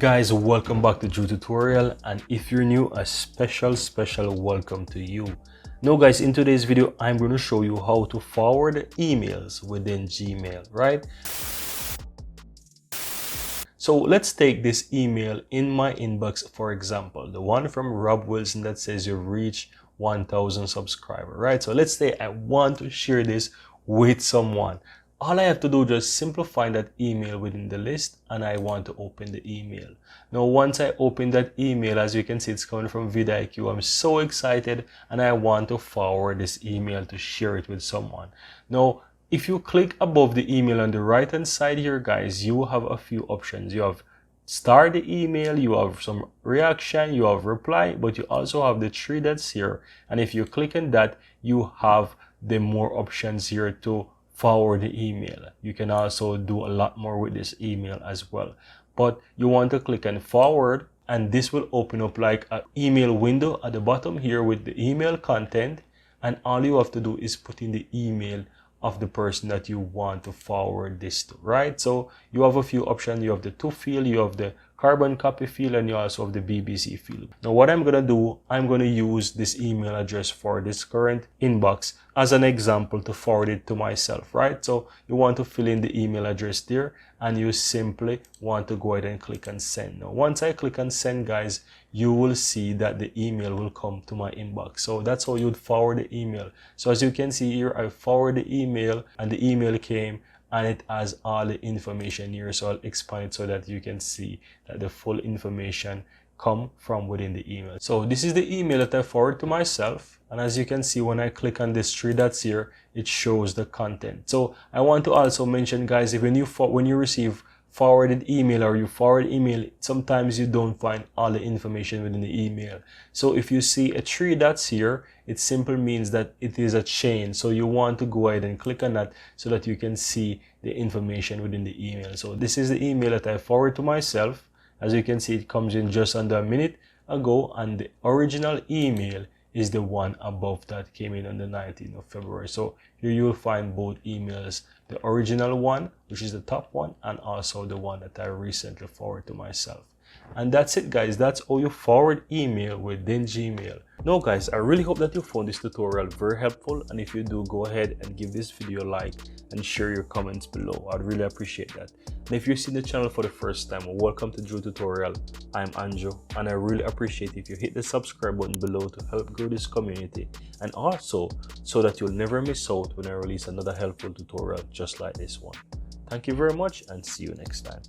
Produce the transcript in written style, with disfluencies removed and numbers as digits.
guys, welcome back to Drew Tutorial, and if you're new, a special welcome to you. Now guys, in today's video I'm going to show you how to forward emails within Gmail, right? So let's take this email in my inbox, for example, the one from Rob Wilson that says you've reached 1000 subscribers, right? So let's say I want to share this with someone. All I have to do is just simply find that email within the list, and I want to open the email. Now once I open that email, as you can see, it's coming from vidIQ. I'm so excited and I want to forward this email to share it with someone. Now if you click above the email on the right hand side here, guys, you have a few options. You have start the email, you have some reaction, you have reply, but you also have the three dots here, and if you click on that, you have the more options here to forward the email. You can also do a lot more with this email as well, but you want to click on forward, and this will open up like an email window at the bottom here with the email content, and all you have to do is put in the email of the person that you want to forward this to, right? So you have a few options. You have the to field, you have the carbon copy field, and you also have the BBC field. Now what I'm gonna do, I'm gonna use this email address for this current inbox as an example to forward it to myself, right? So you want to fill in the email address there, and you simply want to go ahead and click on send. Now once I click on send, guys, you will see that the email will come to my inbox. So that's how you'd forward the email. So as you can see here, I forward the email and the email came, and it has all the information here. So I'll expand it so that you can see that the full information come from within the email. So this is the email that I forward to myself, and as you can see, when I click on this three dots here, it shows the content. So I want to also mention, guys, if when you receive forwarded email or you forward email, sometimes you don't find all the information within the email. So if you see a three dots here, it simply means that it is a chain. So you want to go ahead and click on that so that you can see the information within the email. So this is the email that I forward to myself. As you can see, it comes in just under a minute ago, and the original email is the one above that came in on the 19th of February. So here you will find both emails, the original one, which is the top one, and also the one that I recently forwarded to myself. And that's it, guys. That's how you forward email within Gmail. Now guys, I really hope that you found this tutorial very helpful, and if you do, go ahead and give this video a like and share your comments below. I'd really appreciate that. And if you're seeing the channel for the first time, welcome to Drew Tutorial. I'm Andrew, and I really appreciate if you hit the subscribe button below to help grow this community, and also so that you'll never miss out when I release another helpful tutorial just like this one. Thank you very much, and see you next time.